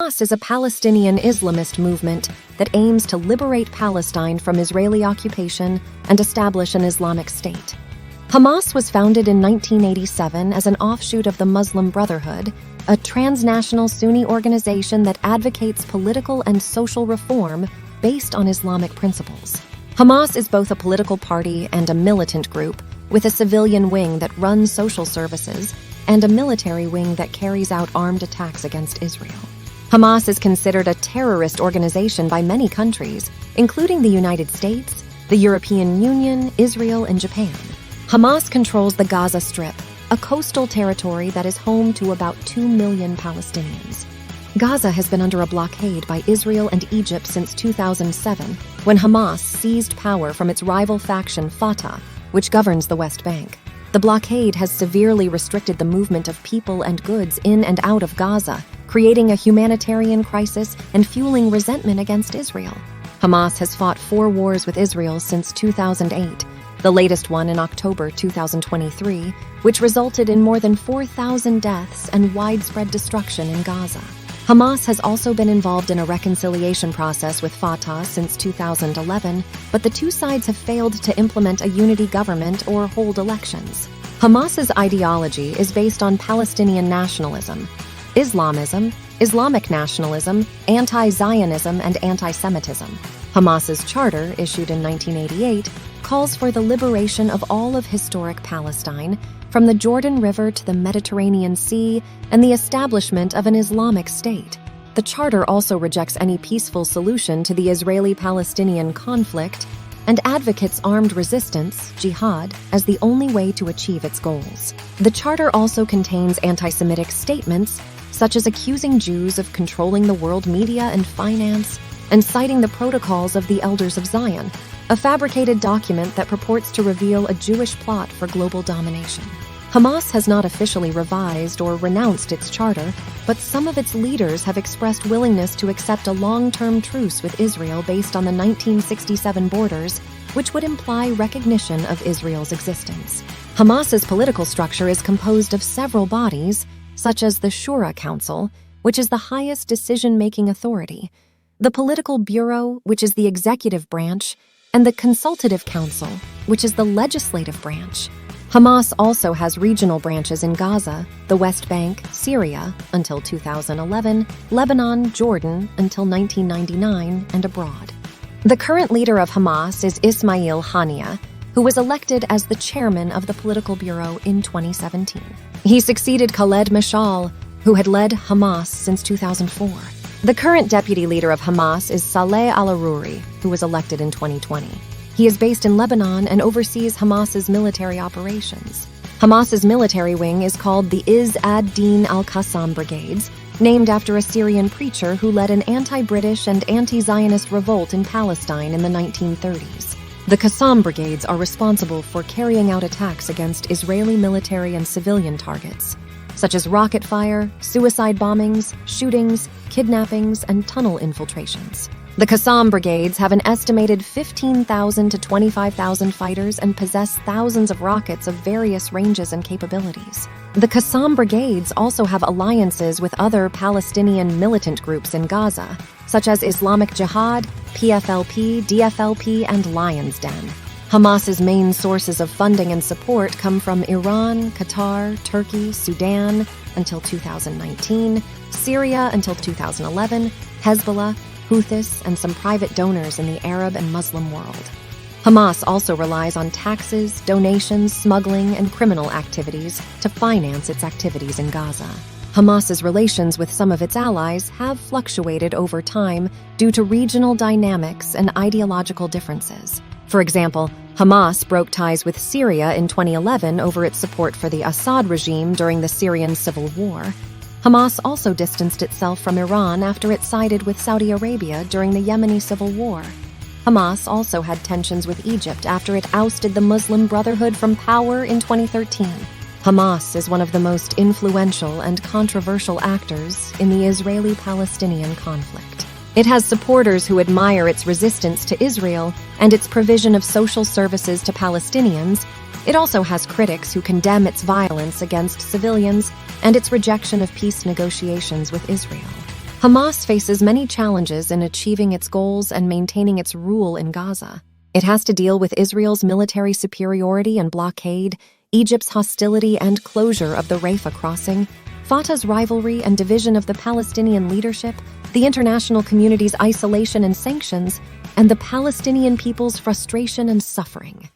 Hamas is a Palestinian Islamist movement that aims to liberate Palestine from Israeli occupation and establish an Islamic state. Hamas was founded in 1987 as an offshoot of the Muslim Brotherhood, a transnational Sunni organization that advocates political and social reform based on Islamic principles. Hamas is both a political party and a militant group, with a civilian wing that runs social services and a military wing that carries out armed attacks against Israel. Hamas is considered a terrorist organization by many countries, including the United States, the European Union, Israel, and Japan. Hamas controls the Gaza Strip, a coastal territory that is home to about 2 million Palestinians. Gaza has been under a blockade by Israel and Egypt since 2007, when Hamas seized power from its rival faction Fatah, which governs the West Bank. The blockade has severely restricted the movement of people and goods in and out of Gaza, creating a humanitarian crisis and fueling resentment against Israel. Hamas has fought 4 wars with Israel since 2008, the latest one in October 2023, which resulted in more than 4,000 deaths and widespread destruction in Gaza. Hamas has also been involved in a reconciliation process with Fatah since 2011, but the two sides have failed to implement a unity government or hold elections. Hamas's ideology is based on Palestinian nationalism, Islamism, Islamic nationalism, anti-Zionism, and anti-Semitism. Hamas's charter, issued in 1988, calls for the liberation of all of historic Palestine, from the Jordan River to the Mediterranean Sea, and the establishment of an Islamic state. The charter also rejects any peaceful solution to the Israeli-Palestinian conflict and advocates armed resistance, jihad, as the only way to achieve its goals. The charter also contains anti-Semitic statements, such as accusing Jews of controlling the world media and finance, and citing the protocols of the Elders of Zion, a fabricated document that purports to reveal a Jewish plot for global domination. Hamas has not officially revised or renounced its charter, but some of its leaders have expressed willingness to accept a long-term truce with Israel based on the 1967 borders, which would imply recognition of Israel's existence. Hamas's political structure is composed of several bodies, such as the Shura Council, which is the highest decision-making authority, the Political Bureau, which is the executive branch, and the Consultative Council, which is the legislative branch. Hamas also has regional branches in Gaza, the West Bank, Syria until 2011, Lebanon, Jordan until 1999, and abroad. The current leader of Hamas is Ismail Haniyeh, who was elected as the chairman of the Political Bureau in 2017. He succeeded Khaled Mashal, who had led Hamas since 2004. The current deputy leader of Hamas is Saleh al-Aruri, who was elected in 2020. He is based in Lebanon and oversees Hamas's military operations. Hamas's military wing is called the Izz ad-Din al-Qassam Brigades, named after a Syrian preacher who led an anti-British and anti-Zionist revolt in Palestine in the 1930s. The Qassam Brigades are responsible for carrying out attacks against Israeli military and civilian targets, such as rocket fire, suicide bombings, shootings, kidnappings, and tunnel infiltrations. The Qassam Brigades have an estimated 15,000 to 25,000 fighters and possess thousands of rockets of various ranges and capabilities. The Qassam Brigades also have alliances with other Palestinian militant groups in Gaza, such as Islamic Jihad, PFLP, DFLP, and Lion's Den. Hamas's main sources of funding and support come from Iran, Qatar, Turkey, Sudan until 2019, Syria until 2011, Hezbollah, Houthis, and some private donors in the Arab and Muslim world. Hamas also relies on taxes, donations, smuggling, and criminal activities to finance its activities in Gaza. Hamas's relations with some of its allies have fluctuated over time due to regional dynamics and ideological differences. For example, Hamas broke ties with Syria in 2011 over its support for the Assad regime during the Syrian civil war. Hamas also distanced itself from Iran after it sided with Saudi Arabia during the Yemeni civil war. Hamas also had tensions with Egypt after it ousted the Muslim Brotherhood from power in 2013. Hamas is one of the most influential and controversial actors in the Israeli-Palestinian conflict. It has supporters who admire its resistance to Israel and its provision of social services to Palestinians. It also has critics who condemn its violence against civilians and its rejection of peace negotiations with Israel. Hamas faces many challenges in achieving its goals and maintaining its rule in Gaza. It has to deal with Israel's military superiority and blockade, Egypt's hostility and closure of the Rafah crossing, Fatah's rivalry and division of the Palestinian leadership, the international community's isolation and sanctions, and the Palestinian people's frustration and suffering.